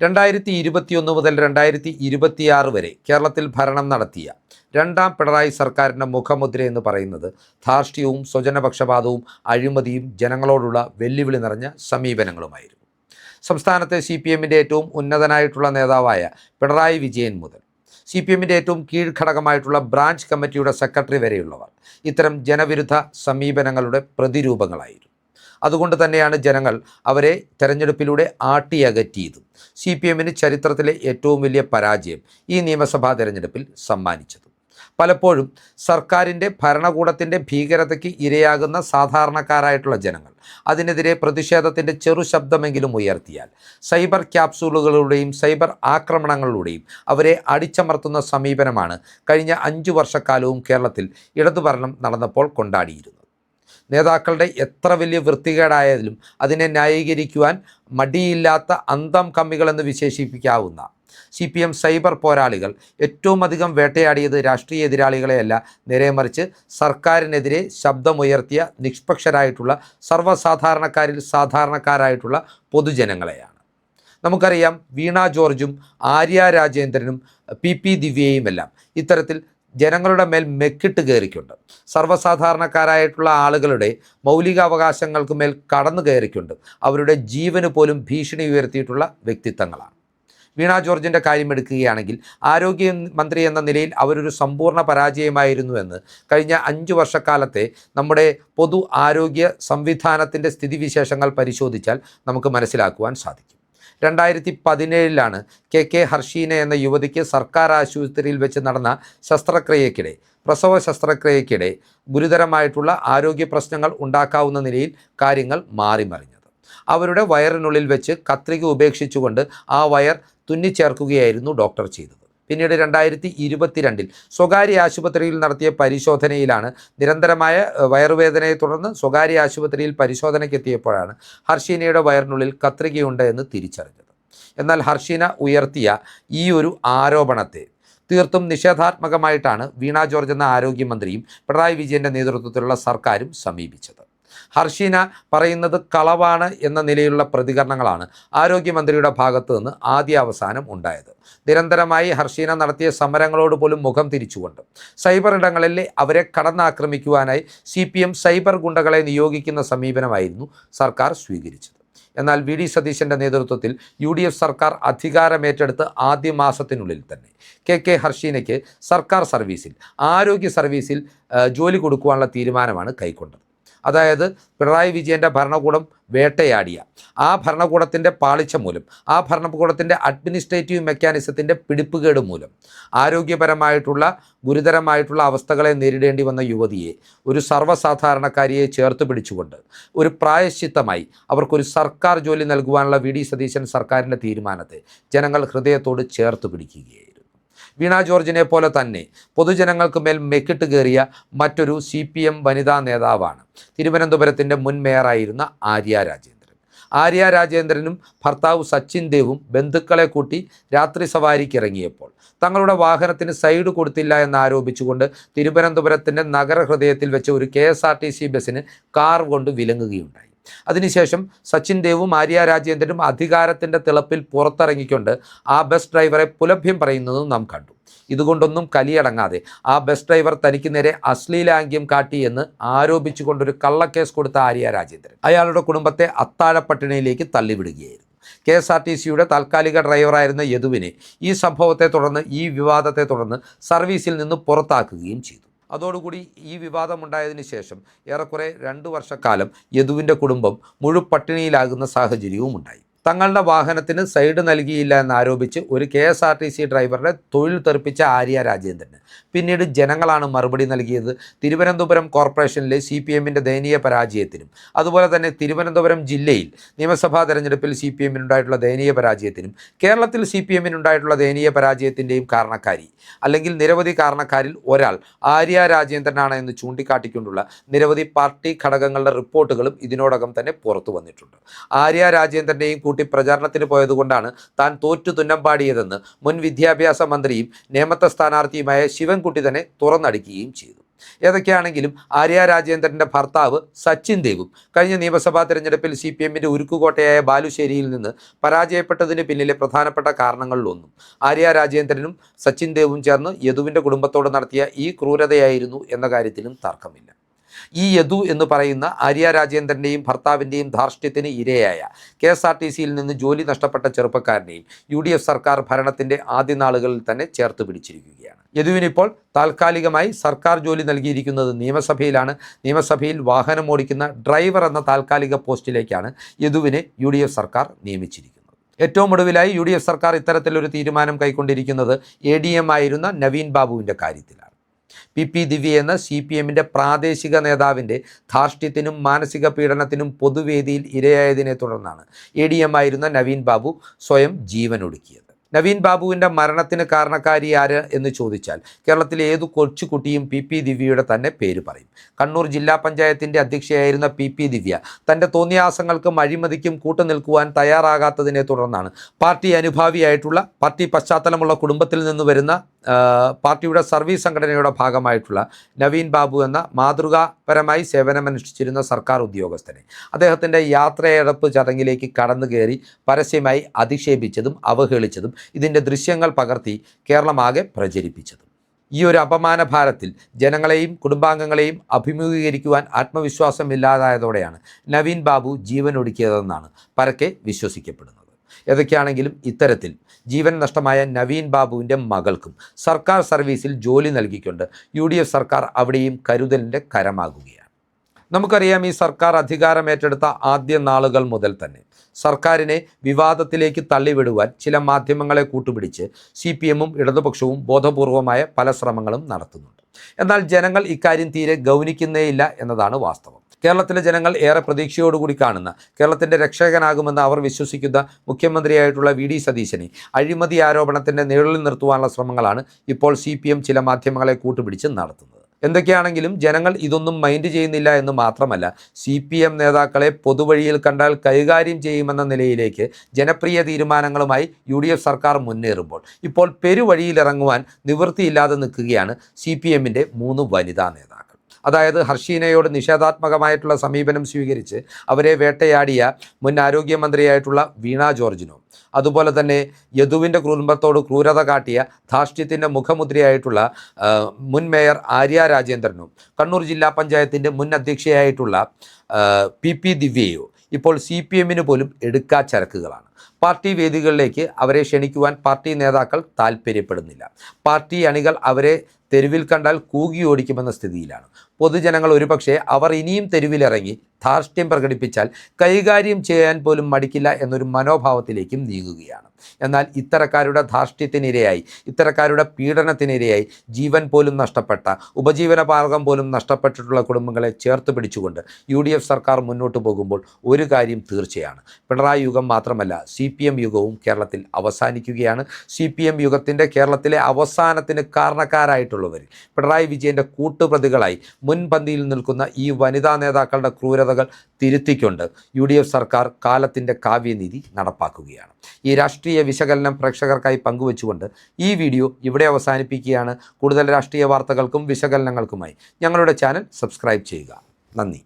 2021 മുതൽ 2026 വരെ കേരളത്തിൽ ഭരണം നടത്തിയ രണ്ടാം പിണറായി സർക്കാരിൻ്റെ മുഖമുദ്ര എന്ന് പറയുന്നത് ധാർഷ്ട്യവും സ്വജനപക്ഷപാതവും അഴിമതിയും ജനങ്ങളോടുള്ള വെല്ലുവിളി നിറഞ്ഞ സമീപനങ്ങളുമായിരുന്നു. സംസ്ഥാനത്തെ CPMൻ്റെ ഏറ്റവും ഉന്നതനായിട്ടുള്ള നേതാവായ പിണറായി വിജയൻ മുതൽ CPMൻ്റെ ഏറ്റവും കീഴ്ഘടകമായിട്ടുള്ള ബ്രാഞ്ച് കമ്മിറ്റിയുടെ സെക്രട്ടറി വരെയുള്ളവർ ഇത്തരം ജനവിരുദ്ധ സമീപനങ്ങളുടെ പ്രതിരൂപങ്ങളായിരുന്നു. അതുകൊണ്ട് തന്നെയാണ് ജനങ്ങൾ അവരെ തെരഞ്ഞെടുപ്പിലൂടെ ആട്ടിയകറ്റിയതും CPMന് ചരിത്രത്തിലെ ഏറ്റവും വലിയ പരാജയം ഈ നിയമസഭാ തെരഞ്ഞെടുപ്പിൽ സമ്മാനിച്ചതും. പലപ്പോഴും സർക്കാരിൻ്റെ ഭരണകൂടത്തിൻ്റെ ഭീകരതയ്ക്ക് ഇരയാകുന്ന സാധാരണക്കാരായിട്ടുള്ള ജനങ്ങൾ അതിനെതിരെ പ്രതിഷേധത്തിൻ്റെ ചെറു ശബ്ദമെങ്കിലും ഉയർത്തിയാൽ സൈബർ ക്യാപ്സൂളുകളുടെയും സൈബർ ആക്രമണങ്ങളിലൂടെയും അവരെ അടിച്ചമർത്തുന്ന സമീപനമാണ് കഴിഞ്ഞ 5 വർഷക്കാലവും കേരളത്തിൽ ഇടതുഭരണം നടന്നപ്പോൾ കൊണ്ടാടിയിരുന്നത്. നേതാക്കളുടെ എത്ര വലിയ വൃത്തികേടായാലും അതിനെ ന്യായീകരിക്കുവാൻ മടിയില്ലാത്ത അന്തം കമ്മികളെന്ന് വിശേഷിപ്പിക്കാവുന്ന CPM സൈബർ പോരാളികൾ ഏറ്റവും അധികം വേട്ടയാടിയത് രാഷ്ട്രീയ എതിരാളികളെയല്ല, നേരെ മറിച്ച് സർക്കാരിനെതിരെ ശബ്ദമുയർത്തിയ നിഷ്പക്ഷരായിട്ടുള്ള സർവ്വസാധാരണക്കാരിൽ സാധാരണക്കാരായിട്ടുള്ള പൊതുജനങ്ങളെയാണ്. നമുക്കറിയാം, വീണ ജോർജും ആര്യ രാജേന്ദ്രനും PP ദിവ്യയുമെല്ലാം ഇത്തരത്തിൽ ജനങ്ങളുടെ മേൽ മെക്കിട്ട് കയറിക്കൊണ്ട് സർവ്വസാധാരണക്കാരായിട്ടുള്ള ആളുകളുടെ മൗലികാവകാശങ്ങൾക്ക് മേൽ കടന്നു കയറിക്കൊണ്ട് അവരുടെ ജീവന് പോലും ഭീഷണി ഉയർത്തിയിട്ടുള്ള വ്യക്തിത്വങ്ങളാണ്. വീണ ജോർജിൻ്റെ കാര്യം എടുക്കുകയാണെങ്കിൽ ആരോഗ്യമന്ത്രി എന്ന നിലയിൽ അവരൊരു സമ്പൂർണ്ണ പരാജയമായിരുന്നുവെന്ന് കഴിഞ്ഞ 5 വർഷക്കാലത്തെ നമ്മുടെ പൊതു ആരോഗ്യ സംവിധാനത്തിൻ്റെ സ്ഥിതിവിശേഷങ്ങൾ പരിശോധിച്ചാൽ നമുക്ക് മനസ്സിലാക്കുവാൻ സാധിക്കും. 2017 KK ഹർഷീന എന്ന യുവതിക്ക് സർക്കാർ ആശുപത്രിയിൽ വെച്ച് നടന്ന പ്രസവ ശസ്ത്രക്രിയയ്ക്കിടെ ഗുരുതരമായിട്ടുള്ള ആരോഗ്യ പ്രശ്നങ്ങൾ ഉണ്ടാക്കാവുന്ന നിലയിൽ കാര്യങ്ങൾ മാറിമറിഞ്ഞത്. അവരുടെ വയറിനുള്ളിൽ വെച്ച് കത്രിക ഉപേക്ഷിച്ചുകൊണ്ട് ആ വയർ തുന്നിച്ചേർക്കുകയായിരുന്നു ഡോക്ടർ ചെയ്തത്. പിന്നീട് 2022 സ്വകാര്യ ആശുപത്രിയിൽ നടത്തിയ പരിശോധനയിലാണ് നിരന്തരമായ വയറുവേദനയെ തുടർന്ന് സ്വകാര്യ ആശുപത്രിയിൽ പരിശോധനയ്ക്കെത്തിയപ്പോഴാണ് ഹർഷീനയുടെ വയറിനുള്ളിൽ കത്രികയുണ്ട് എന്ന് തിരിച്ചറിഞ്ഞത്. എന്നാൽ ഹർഷീന ഉയർത്തിയ ഈ ഒരു ആരോപണത്തെ തീർത്തും നിഷേധാത്മകമായിട്ടാണ് വീണ ജോർജ് എന്ന ആരോഗ്യമന്ത്രിയും പിണറായി വിജയൻ്റെ നേതൃത്വത്തിലുള്ള സർക്കാരും സമീപിച്ചത്. ഹർഷീന പറയുന്നത് കളവാണ് എന്ന നിലയിലുള്ള പ്രതികരണങ്ങളാണ് ആരോഗ്യമന്ത്രിയുടെ ഭാഗത്തു നിന്ന് ആദ്യാവസാനം ഉണ്ടായത്. നിരന്തരമായി ഹർഷീന നടത്തിയ സമരങ്ങളോട് പോലും മുഖം തിരിച്ചുകൊണ്ട് സൈബർ ഇടങ്ങളിൽ അവരെ കടന്നാക്രമിക്കുവാനായി CPM സൈബർ ഗുണ്ടകളെ നിയോഗിക്കുന്ന സമീപനമായിരുന്നു സർക്കാർ സ്വീകരിച്ചത്. എന്നാൽ VD സതീശൻ്റെ നേതൃത്വത്തിൽ UDF സർക്കാർ അധികാരമേറ്റെടുത്ത് ആദ്യ മാസത്തിനുള്ളിൽ തന്നെ KK ഹർഷീനയ്ക്ക് സർക്കാർ സർവീസിൽ ആരോഗ്യ സർവീസിൽ ജോലി കൊടുക്കുവാനുള്ള തീരുമാനമാണ് കൈക്കൊണ്ടത്. അതായത് പിണറായി വിജയൻ്റെ ഭരണകൂടം വേട്ടയാടിയ ആ ഭരണകൂടത്തിൻ്റെ പാളിച്ച മൂലം, ആ ഭരണകൂടത്തിൻ്റെ അഡ്മിനിസ്ട്രേറ്റീവ് മെക്കാനിസത്തിൻ്റെ പിടിപ്പുകേട് മൂലം ആരോഗ്യപരമായിട്ടുള്ള ഗുരുതരമായിട്ടുള്ള അവസ്ഥകളെ നേരിടേണ്ടി വന്ന യുവതിയെ ഒരു സർവ്വസാധാരണക്കാരിയെ ചേർത്ത് പിടിച്ചുകൊണ്ട് ഒരു പ്രായശ്ചിത്തമായി അവർക്കൊരു സർക്കാർ ജോലി നൽകുവാനുള്ള VD സതീശൻ സർക്കാരിൻ്റെ തീരുമാനത്തെ ജനങ്ങൾ ഹൃദയത്തോട് ചേർത്ത് പിടിക്കുകയായിരുന്നു. വീണ ജോർജിനെ പോലെ തന്നെ പൊതുജനങ്ങൾക്ക് മേൽ മെക്കിട്ട് കയറിയ മറ്റൊരു CPM വനിതാ നേതാവാണ് തിരുവനന്തപുരത്തിൻ്റെ മുൻ മേയറായിരുന്ന ആര്യ രാജേന്ദ്രൻ. ആര്യ രാജേന്ദ്രനും ഭർത്താവ് സച്ചിൻ ദേവും ബന്ധുക്കളെ കൂട്ടി രാത്രി സവാരിക്ക് ഇറങ്ങിയപ്പോൾ തങ്ങളുടെ വാഹനത്തിന് സൈഡ് കൊടുത്തില്ല എന്നാരോപിച്ചുകൊണ്ട് തിരുവനന്തപുരത്തിൻ്റെ നഗരഹൃദയത്തിൽ വെച്ച് ഒരു KSRTC ബസ്സിന് കാർ കൊണ്ട് വിലങ്ങുകയുണ്ടായി. അതിനുശേഷം സച്ചിൻ ദേവും ആര്യ രാജേന്ദ്രനും അധികാരത്തിൻ്റെ തിളപ്പിൽ പുറത്തിറങ്ങിക്കൊണ്ട് ആ ബസ് ഡ്രൈവറെ പുലഭ്യം പറയുന്നതും നാം കണ്ടു. ഇതുകൊണ്ടൊന്നും കലിയടങ്ങാതെ ആ ബസ് ഡ്രൈവർ തനിക്ക് നേരെ അശ്ലീലാംഗ്യം കാട്ടി എന്ന് ആരോപിച്ചുകൊണ്ടൊരു കള്ളക്കേസ് കൊടുത്ത ആര്യ രാജേന്ദ്രൻ അയാളുടെ കുടുംബത്തെ അത്താഴപ്പട്ടിണിയിലേക്ക് തള്ളിവിടുകയായിരുന്നു. KSRTCയുടെ താൽക്കാലിക ഡ്രൈവറായിരുന്ന യദുവിനെ ഈ സംഭവത്തെ തുടർന്ന്, ഈ വിവാദത്തെ തുടർന്ന് സർവീസിൽ നിന്ന് പുറത്താക്കുകയും ചെയ്തു. അതോടുകൂടി ഈ വിവാദമുണ്ടായതിനു ശേഷം ഏറെക്കുറെ 2 വർഷക്കാലം യദുവിൻ്റെ കുടുംബം മുഴുപട്ടിണിയിലാകുന്ന സാഹചര്യവും ഉണ്ടായി. തങ്ങളുടെ വാഹനത്തിന് സൈഡ് നൽകിയില്ല എന്നാരോപിച്ച് ഒരു KSRTC ഡ്രൈവറുടെ തൊഴിൽ തെറിപ്പിച്ച ആര്യ രാജേന്ദ്രന് പിന്നീട് ജനങ്ങളാണ് മറുപടി നൽകിയത്. തിരുവനന്തപുരം കോർപ്പറേഷനിലെ CPMൻ്റെ ദയനീയ പരാജയത്തിനും അതുപോലെ തന്നെ തിരുവനന്തപുരം ജില്ലയിൽ നിയമസഭാ തെരഞ്ഞെടുപ്പിൽ CPMനുണ്ടായിട്ടുള്ള ദയനീയ പരാജയത്തിനും കേരളത്തിൽ CPMനുണ്ടായിട്ടുള്ള ദയനീയ പരാജയത്തിൻ്റെയും കാരണക്കാരി അല്ലെങ്കിൽ നിരവധി കാരണക്കാരിൽ ഒരാൾ ആര്യ രാജേന്ദ്രനാണ് എന്ന് ചൂണ്ടിക്കാട്ടിക്കൊണ്ടുള്ള നിരവധി പാർട്ടി ഘടകങ്ങളുടെ റിപ്പോർട്ടുകളും ഇതിനോടകം തന്നെ പുറത്തു വന്നിട്ടുണ്ട്. ആര്യ രാജേന്ദ്രൻ്റെയും പ്രചാരണത്തിന് പോയതുകൊണ്ടാണ് താൻ തോറ്റു തുന്നമ്പാടിയതെന്ന് മുൻ വിദ്യാഭ്യാസ മന്ത്രിയും നേമത്തെ സ്ഥാനാർത്ഥിയുമായ ശിവൻകുട്ടി തന്നെ തുറന്നടിക്കുകയും ചെയ്തു. ഏതൊക്കെയാണെങ്കിലും ആര്യ രാജേന്ദ്രൻ്റെ ഭർത്താവ് സച്ചിൻ ദേവും കഴിഞ്ഞ നിയമസഭാ തെരഞ്ഞെടുപ്പിൽ CPMൻ്റെ ഉരുക്കുകോട്ടയായ ബാലുശ്ശേരിയിൽ നിന്ന് പരാജയപ്പെട്ടതിന് പിന്നിലെ പ്രധാനപ്പെട്ട കാരണങ്ങളിലൊന്നും ആര്യ രാജേന്ദ്രനും സച്ചിൻ ദേവും ചേർന്ന് യദുവിൻ്റെ കുടുംബത്തോട് നടത്തിയ ഈ ക്രൂരതയായിരുന്നു എന്ന കാര്യത്തിലും തർക്കമില്ല. ഈ യദു എന്ന് പറയുന്ന ആര്യ രാജേന്ദ്രൻ്റെയും ഭർത്താവിൻ്റെയും ധാർഷ്ട്യത്തിന് ഇരയായ KSRTCയിൽ നിന്ന് ജോലി നഷ്ടപ്പെട്ട ചെറുപ്പക്കാരനെയും UDF സർക്കാർ ഭരണത്തിൻ്റെ ആദ്യ നാളുകളിൽ തന്നെ ചേർത്ത് പിടിച്ചിരിക്കുകയാണ്. യദുവിനിപ്പോൾ താൽക്കാലികമായി സർക്കാർ ജോലി നൽകിയിരിക്കുന്നത് നിയമസഭയിലാണ്. നിയമസഭയിൽ വാഹനമോടിക്കുന്ന ഡ്രൈവർ എന്ന താൽക്കാലിക പോസ്റ്റിലേക്കാണ് യദുവിനെ UDF സർക്കാർ നിയമിച്ചിരിക്കുന്നത്. ഏറ്റവും ഒടുവിലായി UDF സർക്കാർ ഇത്തരത്തിലൊരു തീരുമാനം കൈക്കൊണ്ടിരിക്കുന്നത് ADM ആയിരുന്ന നവീൻ ബാബുവിൻ്റെ കാര്യത്തിലാണ്. PP ദിവ്യ എന്ന CPMൻ്റെ പ്രാദേശിക നേതാവിൻ്റെ ധാർഷ്ട്യത്തിനും മാനസിക പീഡനത്തിനും പൊതുവേദിയിൽ ഇരയായതിനെ തുടർന്നാണ് ADM ആയിരുന്ന നവീൻ ബാബു സ്വയം ജീവനൊടുക്കിയത്. നവീൻ ബാബുവിൻ്റെ മരണത്തിന് കാരണക്കാരി ആര് എന്ന് ചോദിച്ചാൽ കേരളത്തിലെ ഏതു കൊച്ചുകുട്ടിയും PP ദിവ്യയുടെ തന്നെ പേര് പറയും. കണ്ണൂർ ജില്ലാ പഞ്ചായത്തിൻ്റെ അധ്യക്ഷയായിരുന്ന PP ദിവ്യ തൻ്റെ തോന്നിയാസങ്ങൾക്കും അഴിമതിക്കും കൂട്ടുനിൽക്കുവാൻ തയ്യാറാകാത്തതിനെ തുടർന്നാണ് പാർട്ടി അനുഭാവിയായിട്ടുള്ള, പാർട്ടി പശ്ചാത്തലമുള്ള കുടുംബത്തിൽ നിന്ന് വരുന്ന പാർട്ടിയുടെ സർവീസ് സംഘടനയുടെ ഭാഗമായിട്ടുള്ള നവീൻ ബാബു എന്ന മാതൃകാപരമായി സേവനമനുഷ്ഠിച്ചിരുന്ന സർക്കാർ ഉദ്യോഗസ്ഥനെ അദ്ദേഹത്തിൻ്റെ യാത്രയടപ്പ് ചടങ്ങിലേക്ക് കടന്നു കയറി പരസ്യമായി അധിക്ഷേപിച്ചതും അവഹേളിച്ചതും ഇതിൻ്റെ ദൃശ്യങ്ങൾ പകർത്തി കേരളമാകെ പ്രചരിപ്പിച്ചതും. ഈ ഒരു അപമാന ഭാരത്തിൽ ജനങ്ങളെയും കുടുംബാംഗങ്ങളെയും അഭിമുഖീകരിക്കുവാൻ ആത്മവിശ്വാസമില്ലാതായതോടെയാണ് നവീൻ ബാബു ജീവനൊടുക്കിയതെന്നാണ് പരക്കെ വിശ്വസിക്കപ്പെടുന്നത്. ഏതൊക്കെയാണെങ്കിലും ഇത്തരത്തിൽ ജീവൻ നഷ്ടമായ നവീൻ ബാബുവിൻ്റെ മകൾക്കും സർക്കാർ സർവീസിൽ ജോലി നൽകിക്കൊണ്ട് UDF സർക്കാർ അവിടെയും കരുതലിൻ്റെ കരമാകുകയാണ്. നമുക്കറിയാം, ഈ സർക്കാർ അധികാരമേറ്റെടുത്ത ആദ്യ നാളുകൾ മുതൽ തന്നെ സർക്കാരിനെ വിവാദത്തിലേക്ക് തള്ളിവിടുവാൻ ചില മാധ്യമങ്ങളെ കൂട്ടുപിടിച്ച് CPMും ഇടതുപക്ഷവും ബോധപൂർവമായ പല ശ്രമങ്ങളും നടത്തുന്നുണ്ട്. എന്നാൽ ജനങ്ങൾ ഇക്കാര്യം തീരെ ഗൗനിക്കുന്നേയില്ല എന്നതാണ് വാസ്തവം. കേരളത്തിലെ ജനങ്ങൾ ഏറെ പ്രതീക്ഷയോടുകൂടി കാണുന്ന, കേരളത്തിൻ്റെ രക്ഷകനാകുമെന്ന് അവർ വിശ്വസിക്കുന്ന മുഖ്യമന്ത്രിയായിട്ടുള്ള VD സതീശനെ അഴിമതി ആരോപണത്തിൻ്റെ നിഴലിൽ നിർത്തുവാനുള്ള ശ്രമങ്ങളാണ് ഇപ്പോൾ CPM ചില മാധ്യമങ്ങളെ കൂട്ടുപിടിച്ച് നടത്തുന്നത്. എന്തൊക്കെയാണെങ്കിലും ജനങ്ങൾ ഇതൊന്നും മൈൻഡ് ചെയ്യുന്നില്ല എന്ന് മാത്രമല്ല, CPM നേതാക്കളെ പൊതുവഴിയിൽ കണ്ടാൽ കൈകാര്യം ചെയ്യുമെന്ന നിലയിലേക്ക് ജനപ്രിയ തീരുമാനങ്ങളുമായി UDF സർക്കാർ മുന്നേറുമ്പോൾ ഇപ്പോൾ പെരുവഴിയിലിറങ്ങുവാൻ നിവൃത്തിയില്ലാതെ നിൽക്കുകയാണ് CPMൻ്റെ 3 വനിതാ നേതാക്കൾ. അതായത് ഹർഷീനയോട് നിഷേധാത്മകമായിട്ടുള്ള സമീപനം സ്വീകരിച്ച് അവരെ വേട്ടയാടിയ മുൻ ആരോഗ്യമന്ത്രിയായിട്ടുള്ള വീണ ജോർജിനോ, അതുപോലെ തന്നെ യദുവിൻ്റെ കുടുംബത്തോട് ക്രൂരത കാട്ടിയ ധാർഷ്ട്യത്തിൻ്റെ മുഖമുദ്രയായിട്ടുള്ള മുൻ മേയർ ആര്യ രാജേന്ദ്രനും, കണ്ണൂർ ജില്ലാ പഞ്ചായത്തിൻ്റെ മുൻ അധ്യക്ഷയായിട്ടുള്ള PP ദിവ്യയോ ഇപ്പോൾ CPMന് പോലും എടുക്കാച്ചരക്കുകളാണ്. പാർട്ടി വേദികളിലേക്ക് അവരെ ക്ഷണിക്കുവാൻ പാർട്ടി നേതാക്കൾ താൽപ്പര്യപ്പെടുന്നില്ല. പാർട്ടി അണികൾ അവരെ തെരുവിൽ കണ്ടാൽ കൂകി ഓടിക്കുമെന്ന സ്ഥിതിയിലാണ്. പൊതുജനങ്ങൾ ഒരുപക്ഷെ അവർ ഇനിയും തെരുവിലിറങ്ങി ധാർഷ്ട്യം പ്രകടിപ്പിച്ചാൽ കൈകാര്യം ചെയ്യാൻ പോലും മടിക്കില്ല എന്നൊരു മനോഭാവത്തിലേക്കും നീങ്ങുകയാണ്. എന്നാൽ ഇത്തരക്കാരുടെ ധാർഷ്ട്യത്തിനിരയായി, ഇത്തരക്കാരുടെ പീഡനത്തിനിരയായി ജീവൻ പോലും നഷ്ടപ്പെട്ട, ഉപജീവന മാർഗം പോലും നഷ്ടപ്പെട്ടിട്ടുള്ള കുടുംബങ്ങളെ ചേർത്ത് പിടിച്ചുകൊണ്ട് UDF സർക്കാർ മുന്നോട്ട് പോകുമ്പോൾ ഒരു കാര്യം തീർച്ചയാണ്, പിണറായി യുഗം മാത്രമല്ല CPM യുഗവും കേരളത്തിൽ അവസാനിക്കുകയാണ്. CPM യുഗത്തിൻ്റെ കേരളത്തിലെ അവസാനത്തിന് കാരണക്കാരായിട്ടുള്ളവരിൽ പിണറായി വിജയൻ്റെ കൂട്ടുപ്രതികളായി മുൻപന്തിയിൽ നിൽക്കുന്ന ഈ വനിതാ നേതാക്കളുടെ ക്രൂരതകൾ തിരുത്തിക്കൊണ്ട് UDF സർക്കാർ കാലത്തിൻ്റെ കാവ്യനീതി നടപ്പാക്കുകയാണ്. ഈ രാഷ്ട്രീയ വിശകലനം പ്രേക്ഷകർക്കായി പങ്കുവച്ചുകൊണ്ട് ഈ വീഡിയോ ഇവിടെ അവസാനിപ്പിക്കുകയാണ്. കൂടുതൽ രാഷ്ട്രീയ വാർത്തകൾക്കും വിശകലനങ്ങൾക്കുമായി ഞങ്ങളുടെ ചാനൽ സബ്സ്ക്രൈബ് ചെയ്യുക. നന്ദി.